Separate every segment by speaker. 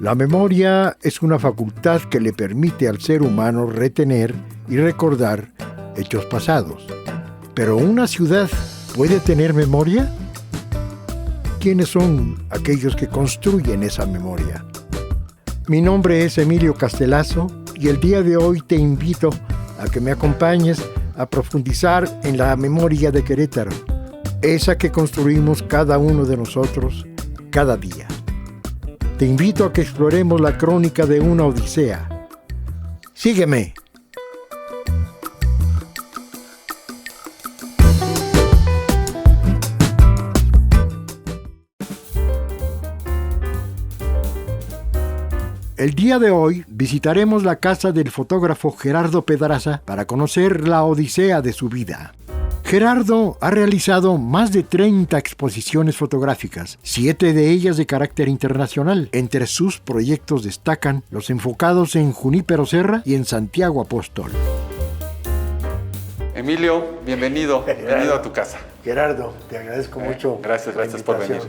Speaker 1: La memoria es una facultad que le permite al ser humano retener y recordar hechos pasados. ¿Pero una ciudad puede tener memoria? ¿Quiénes son aquellos que construyen esa memoria? Mi nombre es Emilio Castelazo y el día de hoy te invito a que me acompañes a profundizar en la memoria de Querétaro, esa que construimos cada uno de nosotros cada día. Te invito a que exploremos la crónica de una odisea. Sígueme. El día de hoy visitaremos la casa del fotógrafo Gerardo Pedraza para conocer la odisea de su vida. Gerardo ha realizado más de 30 exposiciones fotográficas, 7 de ellas de carácter internacional. Entre sus proyectos destacan los enfocados en Junípero Serra y en Santiago Apóstol.
Speaker 2: Emilio, bienvenido a tu casa.
Speaker 1: Gerardo, te agradezco mucho.
Speaker 2: Gracias por venir.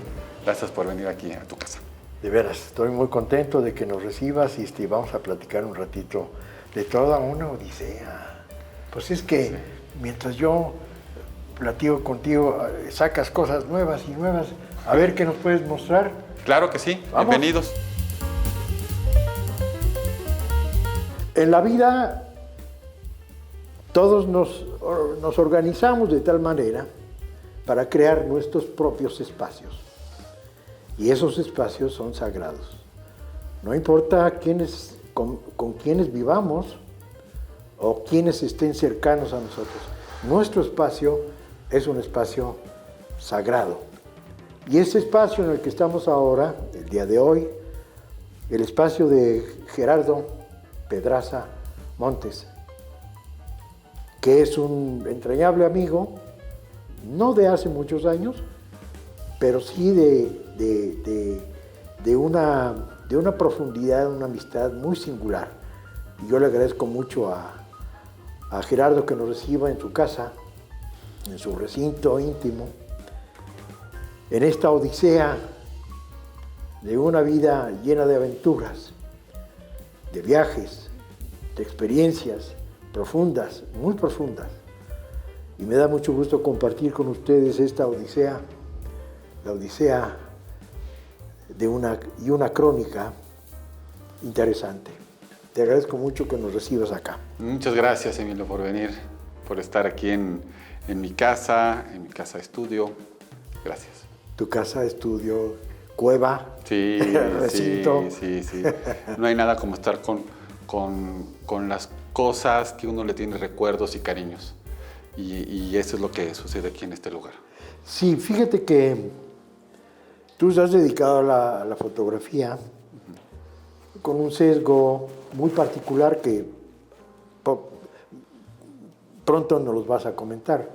Speaker 2: Gracias por venir aquí a tu casa.
Speaker 1: De veras, estoy muy contento de que nos recibas y vamos a platicar un ratito de toda una odisea. Pues es que mientras yo platico contigo, sacas cosas nuevas y nuevas. A ver qué nos puedes mostrar.
Speaker 2: Claro que sí, ¿vamos? Bienvenidos.
Speaker 1: En la vida todos nos organizamos de tal manera para crear nuestros propios espacios. Y esos espacios son sagrados. No importa con quiénes vivamos o quiénes estén cercanos a nosotros. Nuestro espacio es un espacio sagrado. Y ese espacio en el que estamos ahora, el día de hoy, el espacio de Gerardo Pedraza Montes, que es un entrañable amigo, no de hace muchos años, pero sí de una profundidad, una amistad muy singular. Y yo le agradezco mucho a Gerardo que nos reciba en su casa, en su recinto íntimo, en esta odisea de una vida llena de aventuras, de viajes, de experiencias profundas, muy profundas. Y me da mucho gusto compartir con ustedes esta odisea, la odisea de una crónica interesante. Te agradezco mucho que nos recibas acá.
Speaker 2: Muchas gracias, Emilio, por venir, por estar aquí en mi casa estudio. Gracias.
Speaker 1: Tu casa, estudio, cueva,
Speaker 2: sí,
Speaker 1: recinto.
Speaker 2: Sí. No hay nada como estar con las cosas que uno le tiene recuerdos y cariños. Y eso es lo que sucede aquí en este lugar.
Speaker 1: Sí, fíjate que tú has dedicado a la fotografía con un sesgo muy particular que pronto nos los vas a comentar.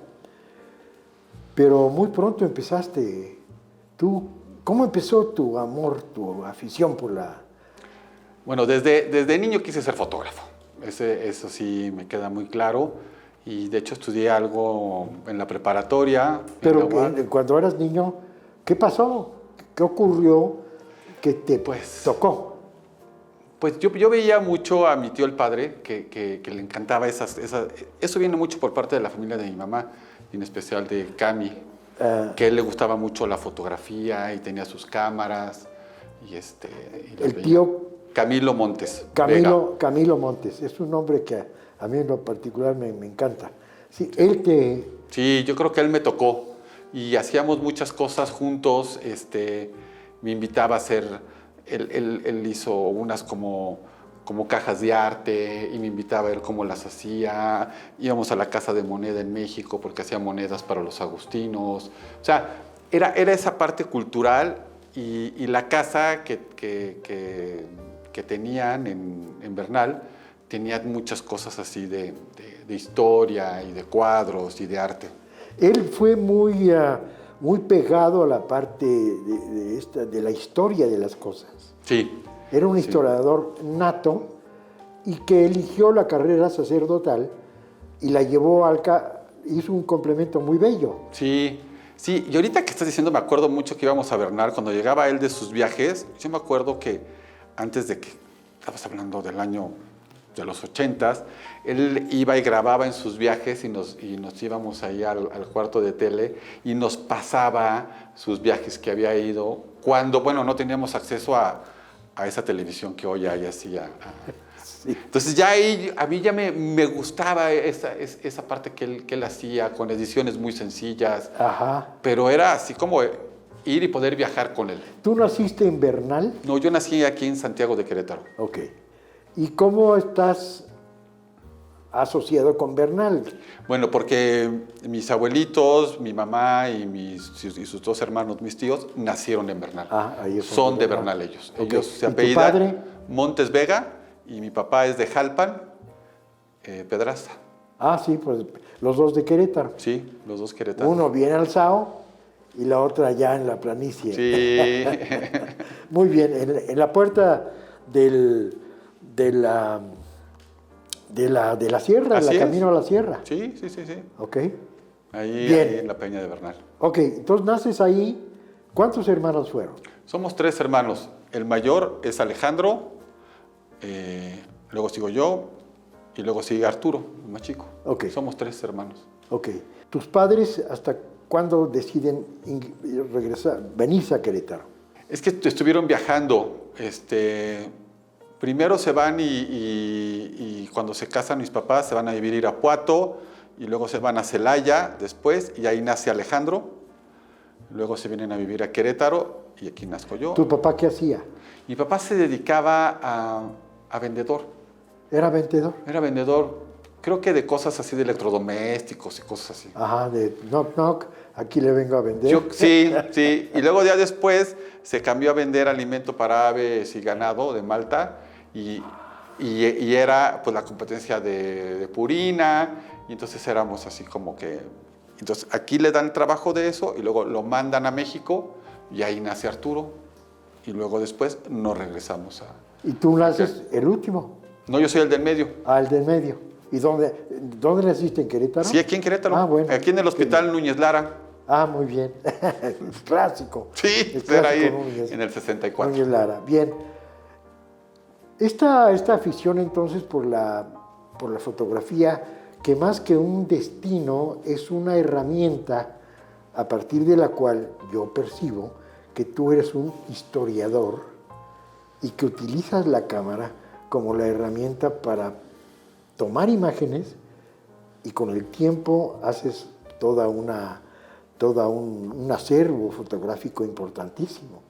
Speaker 1: Pero muy pronto empezaste tú. ¿Cómo empezó tu amor, tu afición por la...?
Speaker 2: Bueno, desde niño quise ser fotógrafo. Eso sí me queda muy claro. Y de hecho estudié algo en la preparatoria.
Speaker 1: Pero cuando eras niño, ¿qué pasó? ¿Qué ocurrió que te tocó?
Speaker 2: Pues yo veía mucho a mi tío el padre, que le encantaba eso viene mucho por parte de la familia de mi mamá, en especial de Cami, que a él le gustaba mucho la fotografía y tenía sus cámaras.
Speaker 1: El tío
Speaker 2: Camilo Montes.
Speaker 1: Camilo Montes, es un nombre que a mí en lo particular me encanta. Sí,
Speaker 2: Sí, yo creo que él me tocó y hacíamos muchas cosas juntos. Me invitaba a hacer, él hizo unas como cajas de arte y me invitaba a ver cómo las hacía. Íbamos a la Casa de Moneda en México porque hacía monedas para los agustinos. O sea, era esa parte cultural y la casa que tenían en Bernal tenía muchas cosas así de historia y de cuadros y de arte.
Speaker 1: Él fue muy pegado a la parte de la historia de las cosas.
Speaker 2: Sí.
Speaker 1: Era un historiador nato y que eligió la carrera sacerdotal y la llevó hizo un complemento muy bello.
Speaker 2: Sí, y ahorita que estás diciendo me acuerdo mucho que íbamos a Bernal, cuando llegaba él de sus viajes, yo me acuerdo que antes de que, estabas hablando del año de los 80s, él iba y grababa en sus viajes y nos íbamos ahí al cuarto de tele y nos pasaba sus viajes que había ido cuando, bueno, no teníamos acceso a esa televisión que hoy hay así.
Speaker 1: Sí.
Speaker 2: Entonces ya ahí, a mí ya me gustaba esa parte que él hacía con ediciones muy sencillas,
Speaker 1: Ajá.
Speaker 2: pero era así como ir y poder viajar con él.
Speaker 1: ¿Tú naciste en Bernal?
Speaker 2: No, yo nací aquí en Santiago de Querétaro.
Speaker 1: Ok. ¿Y cómo estás asociado con Bernal?
Speaker 2: Bueno, porque mis abuelitos, mi mamá y sus dos hermanos, mis tíos, nacieron en Bernal.
Speaker 1: Ah, ellos
Speaker 2: son de Bernal ellos.
Speaker 1: Ok.
Speaker 2: Ellos se
Speaker 1: ¿Y tu
Speaker 2: apellidan
Speaker 1: padre?
Speaker 2: Montes Vega y mi papá es de Jalpan, Pedraza.
Speaker 1: Ah, sí, pues los dos de Querétaro.
Speaker 2: Sí, los dos queretanos.
Speaker 1: Uno bien alzado y la otra allá en la planicie.
Speaker 2: Sí.
Speaker 1: Muy bien, en la puerta de la sierra,
Speaker 2: Así
Speaker 1: la
Speaker 2: es.
Speaker 1: camino a la sierra.
Speaker 2: Sí.
Speaker 1: Ok.
Speaker 2: Ahí en la Peña de Bernal.
Speaker 1: Ok, entonces naces ahí. ¿Cuántos hermanos fueron?
Speaker 2: Somos 3 hermanos. El mayor es Alejandro, luego sigo yo y luego sigue Arturo, el más chico.
Speaker 1: Ok.
Speaker 2: Somos 3 hermanos.
Speaker 1: Ok. ¿Tus padres hasta cuándo deciden venirse a Querétaro?
Speaker 2: Es que estuvieron viajando. Primero se van y cuando se casan mis papás se van a vivir a Irapuato y luego se van a Celaya después y ahí nace Alejandro. Luego se vienen a vivir a Querétaro y aquí nazco yo.
Speaker 1: ¿Tu papá qué hacía?
Speaker 2: Mi papá se dedicaba a vendedor.
Speaker 1: ¿Era vendedor?
Speaker 2: Era vendedor, creo que de cosas así de electrodomésticos y cosas así.
Speaker 1: Ajá, de knock knock, aquí le vengo a vender.
Speaker 2: Sí. Y luego ya después se cambió a vender alimento para aves y ganado de Malta y era pues la competencia de Purina y entonces éramos así como que... Entonces aquí le dan el trabajo de eso y luego lo mandan a México y ahí nace Arturo y luego después nos regresamos a...
Speaker 1: ¿Y tú naces el último?
Speaker 2: No, yo soy el del medio.
Speaker 1: Ah, el del medio. ¿Y dónde naciste? ¿En Querétaro?
Speaker 2: Sí, aquí en Querétaro.
Speaker 1: Ah, bueno.
Speaker 2: Aquí en el Hospital Núñez Lara.
Speaker 1: Ah, muy bien. Clásico.
Speaker 2: Sí,
Speaker 1: El
Speaker 2: era ahí
Speaker 1: clásico Núñez.
Speaker 2: en el 64.
Speaker 1: Núñez Lara. Bien. Esta afición entonces por la fotografía, que más que un destino, es una herramienta a partir de la cual yo percibo que tú eres un historiador y que utilizas la cámara como la herramienta para tomar imágenes y con el tiempo haces un acervo fotográfico importantísimo.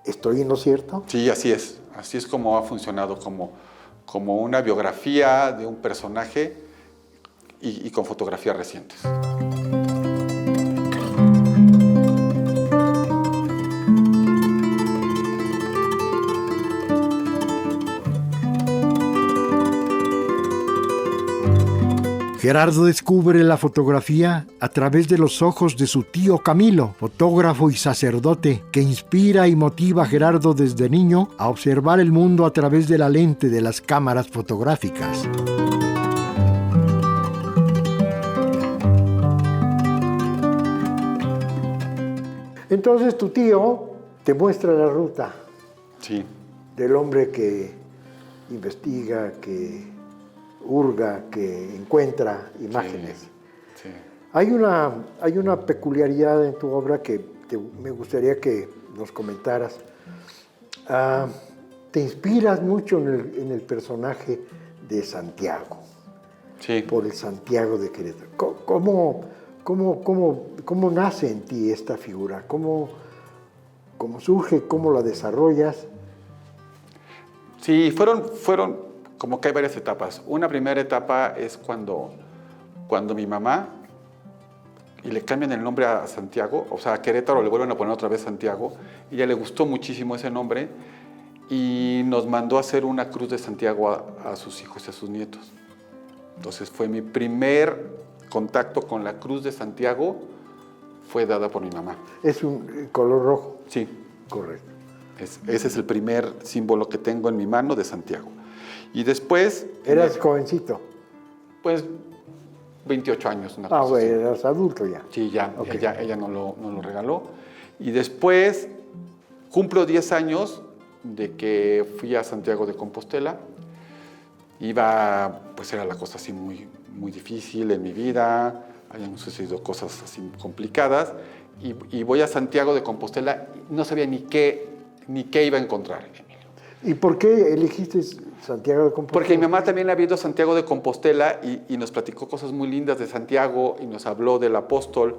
Speaker 1: ¿Estoy en lo cierto?
Speaker 2: Sí, así es. Así es como ha funcionado, como una biografía de un personaje y con fotografías recientes.
Speaker 1: Gerardo descubre la fotografía a través de los ojos de su tío Camilo, fotógrafo y sacerdote, que inspira y motiva a Gerardo desde niño a observar el mundo a través de la lente de las cámaras fotográficas. Entonces tu tío te muestra la ruta
Speaker 2: Sí.
Speaker 1: del hombre que investiga, que hurga, que encuentra imágenes.
Speaker 2: Sí.
Speaker 1: Hay una peculiaridad en tu obra que me gustaría que nos comentaras. Te inspiras mucho en el personaje de Santiago,
Speaker 2: Sí.
Speaker 1: por el Santiago de Querétaro. ¿Cómo nace en ti esta figura? ¿Cómo surge? ¿Cómo la desarrollas?
Speaker 2: Sí, fueron como que hay varias etapas. Una primera etapa es cuando mi mamá, y le cambian el nombre a Santiago, o sea, a Querétaro le vuelven a poner otra vez Santiago, y ella le gustó muchísimo ese nombre, y nos mandó a hacer una cruz de Santiago a sus hijos y a sus nietos. Entonces fue mi primer contacto con la cruz de Santiago, fue dada por mi mamá.
Speaker 1: Es un color rojo.
Speaker 2: Sí.
Speaker 1: Correcto.
Speaker 2: Ese es el primer símbolo que tengo en mi mano de Santiago. Y después...
Speaker 1: ¿Eras jovencito?
Speaker 2: Pues 28 años. Una cosa
Speaker 1: Bueno,
Speaker 2: así.
Speaker 1: eras adulto ya.
Speaker 2: Sí, ya.
Speaker 1: Okay.
Speaker 2: Ella no lo regaló. Y después cumplo 10 años de que fui a Santiago de Compostela. Pues era la cosa así muy, muy difícil en mi vida, habían sucedido cosas así complicadas, y voy a Santiago de Compostela, y no sabía ni qué iba a encontrar, Emilio.
Speaker 1: ¿Y por qué elegiste Santiago de Compostela?
Speaker 2: Porque mi mamá también había ido a Santiago de Compostela y nos platicó cosas muy lindas de Santiago y nos habló del apóstol.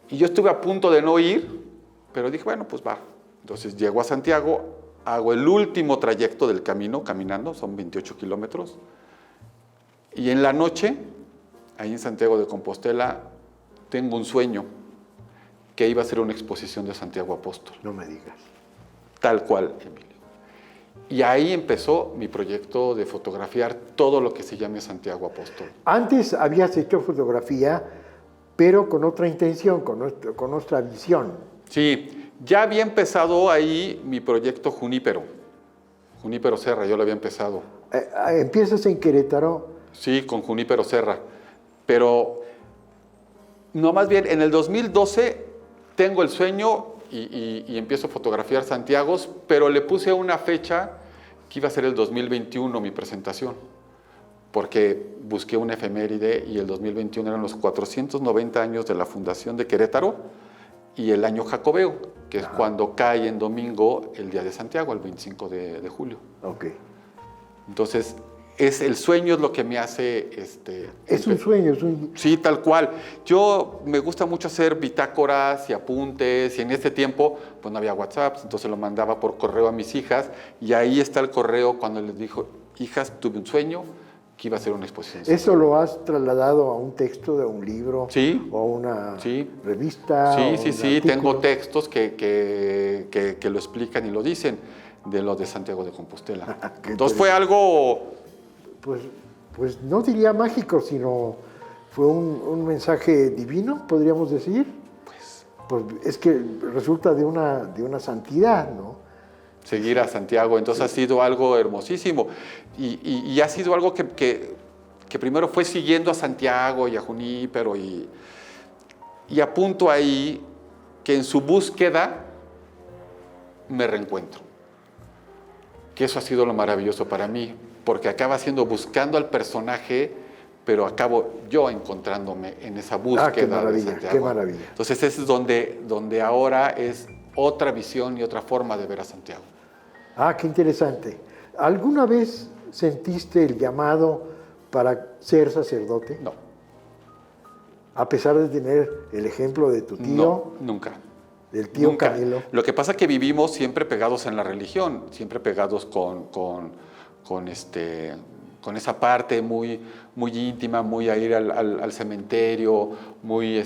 Speaker 2: Y yo estuve a punto de no ir, pero dije, bueno, pues va. Entonces llego a Santiago, hago el último trayecto del camino, caminando, son 28 kilómetros. Y en la noche, ahí en Santiago de Compostela, tengo un sueño que iba a ser una exposición de Santiago Apóstol.
Speaker 1: No me digas.
Speaker 2: Tal cual, Emilio. Y ahí empezó mi proyecto de fotografiar todo lo que se llame Santiago Apóstol.
Speaker 1: Antes habías hecho fotografía, pero con otra intención, con otra visión.
Speaker 2: Sí, ya había empezado ahí mi proyecto Junípero Serra, yo lo había empezado.
Speaker 1: Empiezas en Querétaro.
Speaker 2: Sí, con Junípero Serra, pero no, más bien en el 2012 tengo el sueño y empiezo a fotografiar Santiago, pero le puse una fecha que iba a ser el 2021 mi presentación, porque busqué una efeméride y el 2021 eran los 490 años de la fundación de Querétaro y el año jacobeo, que es cuando cae en domingo el día de Santiago, el 25 de julio.
Speaker 1: Ok.
Speaker 2: Entonces, el sueño es lo que me hace...
Speaker 1: Es un sueño,
Speaker 2: Sí, tal cual. Yo me gusta mucho hacer bitácoras y apuntes, y en ese tiempo pues no había WhatsApp, entonces lo mandaba por correo a mis hijas, y ahí está el correo cuando les dijo, hijas, tuve un sueño que iba a ser una exposición.
Speaker 1: ¿Eso lo has trasladado a un texto de un libro?
Speaker 2: Sí.
Speaker 1: ¿O a una
Speaker 2: Sí.
Speaker 1: revista?
Speaker 2: Sí, tengo textos que lo explican y lo dicen, de lo de Santiago de Compostela. Entonces fue algo...
Speaker 1: Pues no diría mágico, sino fue un mensaje divino, podríamos decir. Pues es que resulta de una santidad, ¿no?
Speaker 2: Seguir a Santiago, entonces ha sido algo hermosísimo. Y ha sido algo que primero fue siguiendo a Santiago y a Junípero, y apunto ahí que en su búsqueda me reencuentro. Que eso ha sido lo maravilloso para mí, porque acaba siendo buscando al personaje, pero acabo yo encontrándome en esa búsqueda.
Speaker 1: Qué maravilla,
Speaker 2: de Santiago.
Speaker 1: qué maravilla.
Speaker 2: Entonces ese es donde ahora es otra visión y otra forma de ver a Santiago.
Speaker 1: Qué interesante. ¿Alguna vez sentiste el llamado para ser sacerdote?
Speaker 2: No.
Speaker 1: A pesar de tener el ejemplo de tu tío.
Speaker 2: No, nunca.
Speaker 1: Del tío
Speaker 2: Nunca.
Speaker 1: Camilo.
Speaker 2: Lo que pasa es que vivimos siempre pegados en la religión, siempre pegados con esa parte muy, muy íntima, muy a ir al cementerio, muy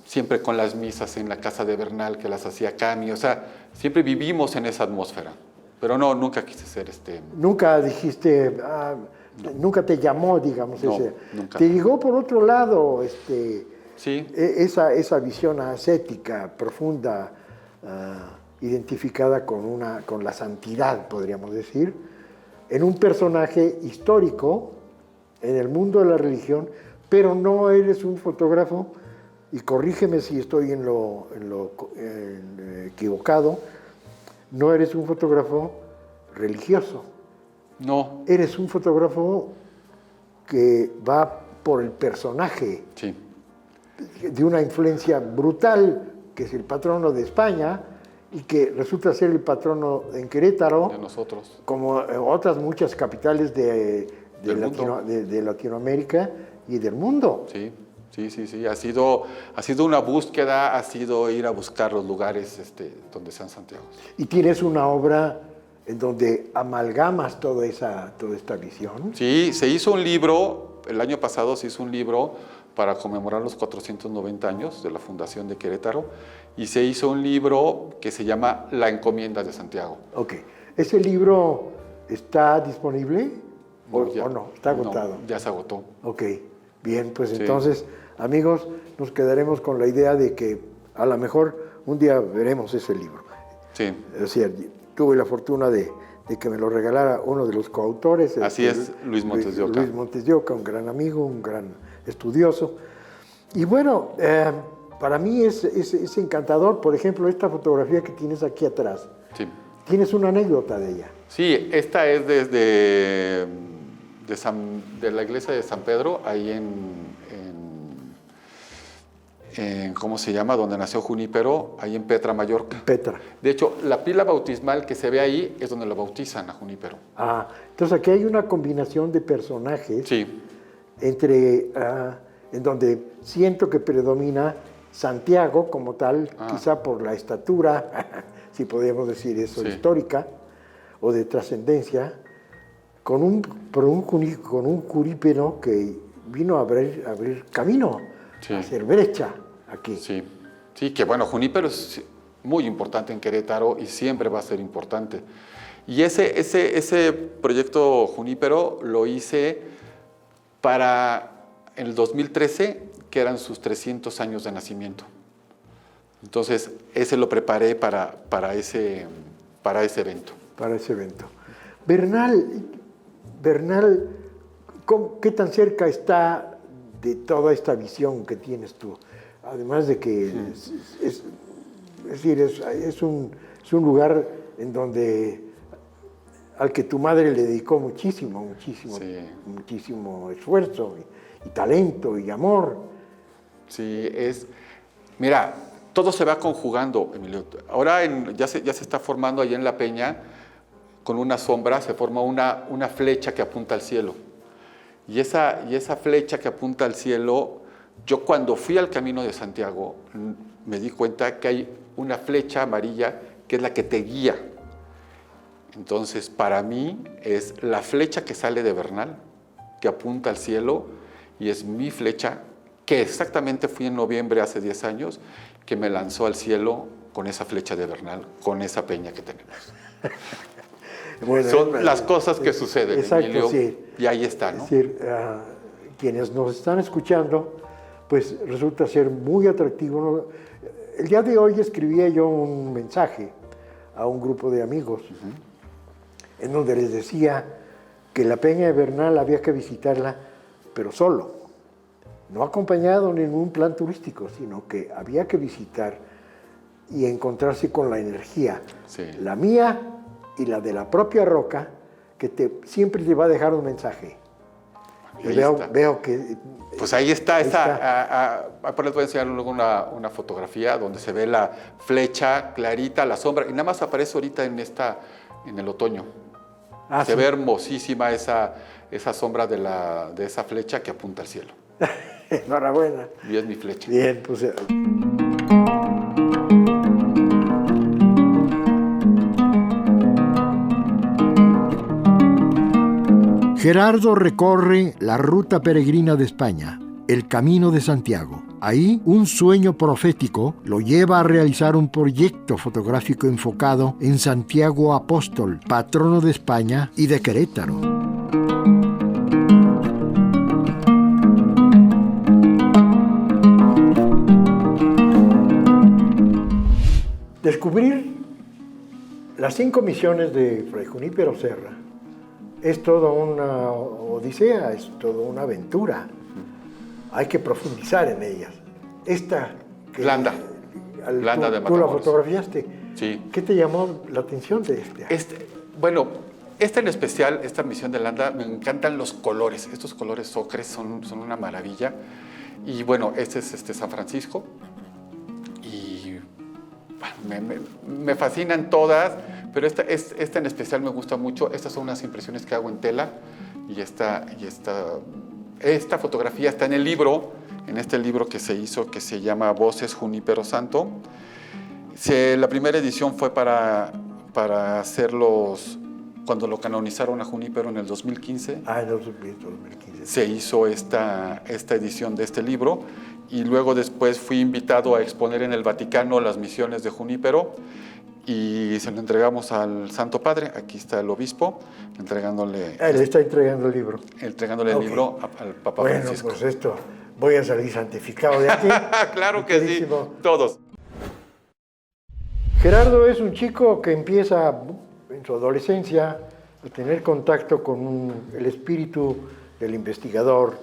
Speaker 2: siempre con las misas en la casa de Bernal que las hacía Cami, o sea, siempre vivimos en esa atmósfera, pero no, nunca quise ser
Speaker 1: Nunca dijiste, nunca te llamó, digamos,
Speaker 2: no,
Speaker 1: ese.
Speaker 2: Nunca.
Speaker 1: Te llegó por otro lado,
Speaker 2: sí.
Speaker 1: esa visión ascética, profunda, identificada con la santidad, podríamos decir, en un personaje histórico en el mundo de la religión, pero no eres un fotógrafo, y corrígeme si estoy en lo equivocado, no eres un fotógrafo religioso.
Speaker 2: No.
Speaker 1: Eres un fotógrafo que va por el personaje.
Speaker 2: Sí.
Speaker 1: De una influencia brutal, que es el patrono de España, y que resulta ser el patrono en Querétaro,
Speaker 2: de nosotros,
Speaker 1: como otras muchas capitales de Latinoamérica y del mundo.
Speaker 2: Sí. Ha sido una búsqueda, ha sido ir a buscar los lugares donde sean Santiago.
Speaker 1: Y tienes una obra en donde amalgamas toda esta visión.
Speaker 2: Sí, se hizo un libro, el año pasado se hizo un libro para conmemorar los 490 años de la fundación de Querétaro, y se hizo un libro que se llama La Encomienda de Santiago.
Speaker 1: Ok. ¿Ese libro está disponible o no? ¿Está agotado?
Speaker 2: No, ya se agotó.
Speaker 1: Ok, bien, pues
Speaker 2: Sí.
Speaker 1: Entonces, amigos, nos quedaremos con la idea de que a lo mejor un día veremos ese libro.
Speaker 2: Sí.
Speaker 1: Es decir, tuve la fortuna de que me lo regalara uno de los coautores.
Speaker 2: Así es, Luis Montes de Oca.
Speaker 1: Luis Montes de Oca, un gran amigo, un gran estudioso. Y bueno, para mí es encantador, por ejemplo, esta fotografía que tienes aquí atrás.
Speaker 2: Sí.
Speaker 1: tienes una anécdota de ella.
Speaker 2: Sí, esta es desde de la iglesia de San Pedro, ahí en ¿cómo se llama? Donde nació Junípero, ahí en Petra, Mallorca.
Speaker 1: Petra.
Speaker 2: De hecho, la pila bautismal que se ve ahí es donde lo bautizan a Junípero.
Speaker 1: Ah, entonces aquí hay una combinación de personajes.
Speaker 2: Sí.
Speaker 1: En donde siento que predomina Santiago como tal, quizá por la estatura, si podríamos decir eso, sí, histórica o de trascendencia, con un Junípero que vino a abrir camino, sí, a hacer brecha aquí.
Speaker 2: Sí, sí, que bueno, Junípero es muy importante en Querétaro y siempre va a ser importante. Y ese proyecto Junípero lo hice para el 2013, que eran sus 300 años de nacimiento. Entonces, ese lo preparé para ese evento.
Speaker 1: Para ese evento. Bernal, ¿qué tan cerca está de toda esta visión que tienes tú? Además de que es un lugar en donde al que tu madre le dedicó muchísimo esfuerzo y talento y amor.
Speaker 2: Sí, mira, todo se va conjugando, Emilio. Ahora ya se está formando ahí en La Peña, con una sombra, se forma una flecha que apunta al cielo. Y esa flecha que apunta al cielo, yo cuando fui al Camino de Santiago, me di cuenta que hay una flecha amarilla que es la que te guía. Entonces, para mí, es la flecha que sale de Bernal, que apunta al cielo, y es mi flecha, que exactamente fui en noviembre hace 10 años, que me lanzó al cielo con esa flecha de Bernal, con esa peña que tenemos.
Speaker 1: Bueno,
Speaker 2: son las cosas que suceden,
Speaker 1: exacto,
Speaker 2: Emilio,
Speaker 1: sí.
Speaker 2: Y ahí está, ¿no?
Speaker 1: Es decir, quienes nos están escuchando, pues resulta ser muy atractivo. El día de hoy escribía yo un mensaje a un grupo de amigos, en donde les decía que la Peña de Bernal había que visitarla, pero solo, no acompañado en ningún plan turístico, sino que había que visitar y encontrarse con la energía, sí, la mía y la de la propia roca, que siempre te va a dejar un mensaje. Veo que...
Speaker 2: Pues ahí está. Por les voy a enseñar luego una fotografía donde se ve la flecha clarita, la sombra, y nada más aparece ahorita en el otoño. Se ve hermosísima esa sombra de esa flecha que apunta al cielo.
Speaker 1: Enhorabuena.
Speaker 2: Y es mi flecha.
Speaker 1: Bien, pues... Gerardo recorre la ruta peregrina de España, el Camino de Santiago. Ahí, un sueño profético lo lleva a realizar un proyecto fotográfico enfocado en Santiago Apóstol, patrono de España y de Querétaro. Descubrir las 5 misiones de Fray Junípero Serra es toda una odisea, es toda una aventura. Hay que profundizar en ellas. Esta que
Speaker 2: Landa de Matamoros.
Speaker 1: ¿Tú la fotografiaste?
Speaker 2: Sí.
Speaker 1: ¿Qué te llamó la atención de este?
Speaker 2: Bueno, en especial, esta misión de Landa, me encantan los colores. Estos colores ocres son una maravilla. Y bueno, este es San Francisco. Y bueno, me fascinan todas, pero esta en especial me gusta mucho. Estas son unas impresiones que hago en tela. Y esta fotografía está en el libro, en este libro que se hizo, que se llama Voces Junípero Santo. La primera edición fue para hacerlos cuando lo canonizaron a Junípero en el 2015.
Speaker 1: Ah, en el 2015.
Speaker 2: Se hizo esta edición de este libro, y luego después fui invitado a exponer en el Vaticano las misiones de Junípero, y se lo entregamos al Santo Padre. Aquí está el obispo, entregándole...
Speaker 1: Le está entregando el libro.
Speaker 2: Entregándole el libro al Papa Francisco.
Speaker 1: Bueno, pues voy a salir santificado de aquí.
Speaker 2: Claro que sí, todos.
Speaker 1: Gerardo es un chico que empieza en su adolescencia a tener contacto con el espíritu del investigador,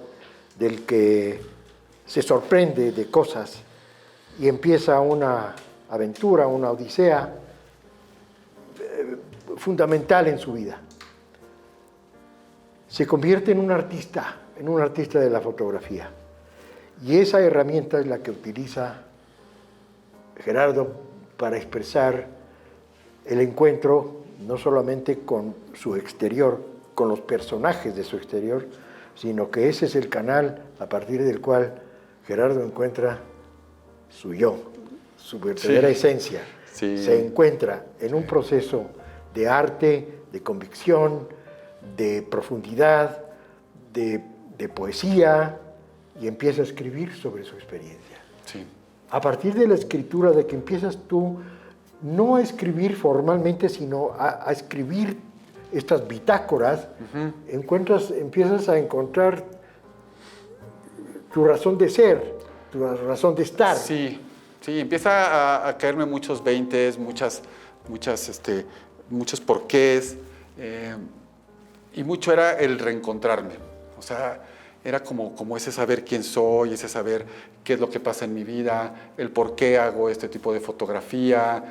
Speaker 1: del que se sorprende de cosas, y empieza una aventura, una odisea. fundamental en su vida. Se convierte en un artista de la fotografía. Y esa herramienta es la que utiliza Gerardo para expresar el encuentro no solamente con su exterior, con los personajes de su exterior, sino que ese es el canal a partir del cual Gerardo encuentra su yo, su verdadera esencia.
Speaker 2: Sí.
Speaker 1: Se encuentra en un proceso de arte, de convicción, de profundidad, de poesía, y empieza a escribir sobre su experiencia.
Speaker 2: Sí.
Speaker 1: A partir de la escritura, de que empiezas tú no a escribir formalmente, sino a escribir estas bitácoras, empiezas a encontrar tu razón de ser, tu razón de estar.
Speaker 2: Sí, empieza a caerme muchos veintes, muchos porqués, y mucho era el reencontrarme. O sea, era como ese saber quién soy, ese saber qué es lo que pasa en mi vida, el por qué hago este tipo de fotografía.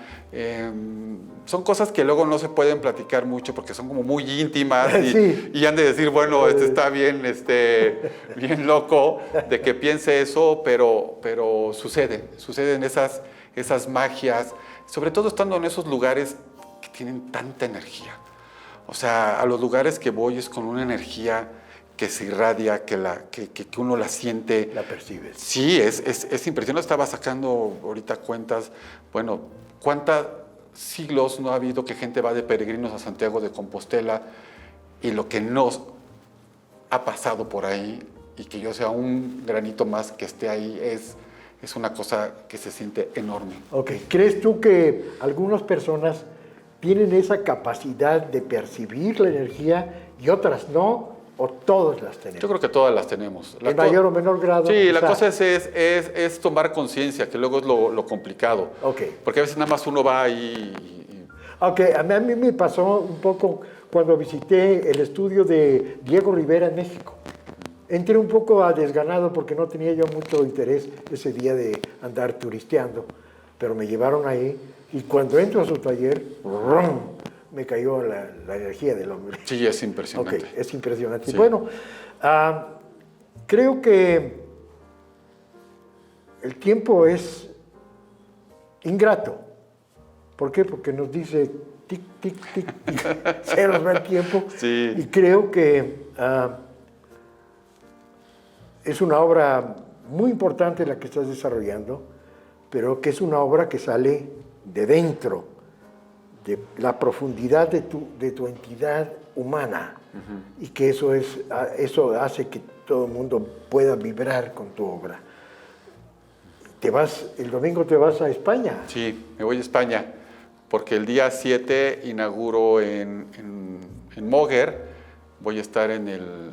Speaker 2: Son cosas que luego no se pueden platicar mucho porque son como muy íntimas y han de decir, bueno, está bien, bien loco de que piense eso, pero suceden esas magias, sobre todo estando en esos lugares que tienen tanta energía. O sea, a los lugares que voy es con una energía que se irradia, que uno la siente.
Speaker 1: La percibes.
Speaker 2: Sí, es impresionante. Estaba sacando ahorita cuentas, bueno, ¿cuántos siglos no ha habido que gente va de peregrinos a Santiago de Compostela y lo que nos ha pasado por ahí y que yo sea un granito más que esté ahí es una cosa que se siente enorme.
Speaker 1: Ok, ¿crees tú que algunas personas tienen esa capacidad de percibir la energía y otras no? ¿O todas las tenemos?
Speaker 2: Yo creo que todas las tenemos.
Speaker 1: En mayor o menor grado.
Speaker 2: Sí, la
Speaker 1: quizá.
Speaker 2: cosa es tomar conciencia, que luego es lo complicado.
Speaker 1: Okay.
Speaker 2: Porque a veces nada más uno va y...
Speaker 1: Ok, a mí me pasó un poco cuando visité el estudio de Diego Rivera en México. Entré un poco desganado porque no tenía yo mucho interés ese día de andar turisteando, pero me llevaron ahí y cuando entro a su taller, ¡rum!, me cayó la energía del hombre.
Speaker 2: Sí, es impresionante.
Speaker 1: Ok, es impresionante.
Speaker 2: Sí.
Speaker 1: Bueno, creo que el tiempo es ingrato. ¿Por qué? Porque nos dice tic, tic, tic, tic, se nos va el tiempo.
Speaker 2: Sí.
Speaker 1: Y creo que es una obra muy importante la que estás desarrollando, pero que es una obra que sale de dentro, de la profundidad de tu entidad humana, y que eso hace que todo el mundo pueda vibrar con tu obra. El domingo te vas a España.
Speaker 2: Sí, me voy a España, porque el día 7 inauguro en Moguer, voy a estar en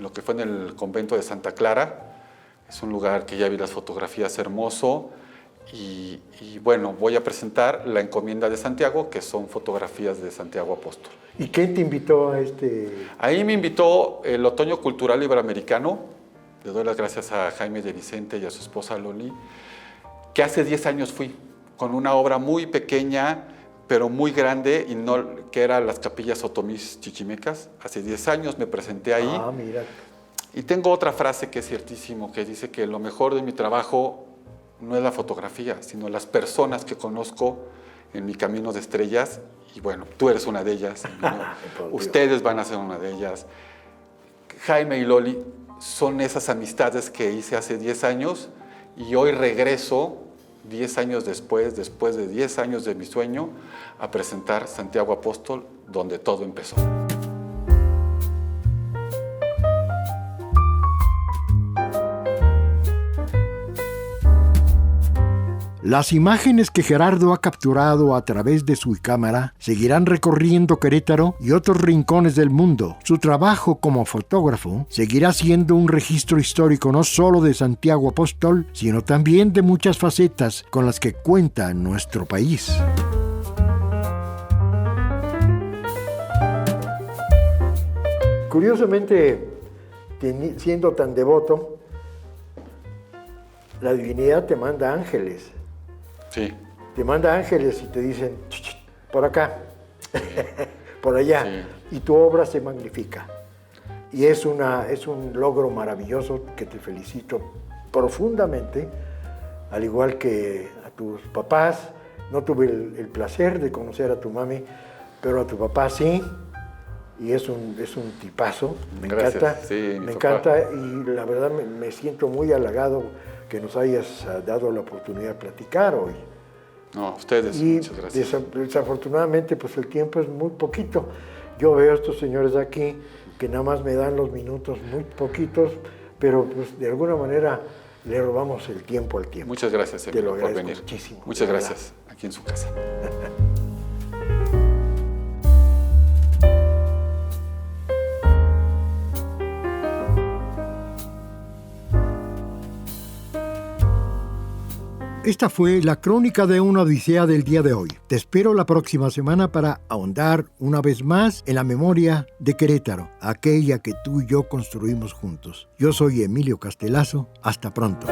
Speaker 2: lo que fue en el convento de Santa Clara. Es un lugar que ya vi las fotografías hermoso. Y bueno, voy a presentar La Encomienda de Santiago, que son fotografías de Santiago Apóstol.
Speaker 1: ¿Y quién te invitó a
Speaker 2: Ahí me invitó el Otoño Cultural Iberoamericano. Le doy las gracias a Jaime de Vicente y a su esposa Loli, que hace 10 años fui, con una obra muy pequeña, pero muy grande, que era las Capillas Otomís Chichimecas. Hace 10 años me presenté ahí.
Speaker 1: Ah, mira.
Speaker 2: Y tengo otra frase que es ciertísimo, que dice que lo mejor de mi trabajo no es la fotografía, sino las personas que conozco en mi camino de estrellas. Y bueno, tú eres una de ellas, ustedes van a ser una de ellas. Jaime y Loli son esas amistades que hice hace 10 años y hoy regreso 10 años después de 10 años de mi sueño, a presentar Santiago Apóstol, donde todo empezó.
Speaker 1: Las imágenes que Gerardo ha capturado a través de su cámara seguirán recorriendo Querétaro y otros rincones del mundo. Su trabajo como fotógrafo seguirá siendo un registro histórico no solo de Santiago Apóstol, sino también de muchas facetas con las que cuenta nuestro país. Curiosamente, siendo tan devoto, la divinidad te manda ángeles.
Speaker 2: Sí.
Speaker 1: Te manda ángeles y te dicen, por acá. por allá,
Speaker 2: Sí.
Speaker 1: y tu obra se magnifica. Y es un logro maravilloso que te felicito profundamente, al igual que a tus papás. No tuve el placer de conocer a tu mami, pero a tu papá sí, y es un tipazo. Me
Speaker 2: Gracias.
Speaker 1: encanta,
Speaker 2: Sí,
Speaker 1: me
Speaker 2: papá.
Speaker 1: encanta, y la verdad me siento muy halagado que nos hayas dado la oportunidad de platicar hoy.
Speaker 2: No, a ustedes,
Speaker 1: Y
Speaker 2: muchas gracias.
Speaker 1: desafortunadamente, pues el tiempo es muy poquito. Yo veo a estos señores aquí que nada más me dan los minutos muy poquitos, pero pues de alguna manera le robamos el tiempo al tiempo.
Speaker 2: Muchas gracias,
Speaker 1: Te lo
Speaker 2: Emilio, por
Speaker 1: agradezco
Speaker 2: venir.
Speaker 1: muchísimo.
Speaker 2: Muchas
Speaker 1: de verdad.
Speaker 2: gracias, aquí en su casa.
Speaker 1: Esta fue la crónica de una odisea del día de hoy. Te espero la próxima semana para ahondar una vez más en la memoria de Querétaro, aquella que tú y yo construimos juntos. Yo soy Emilio Castelazo. Hasta pronto.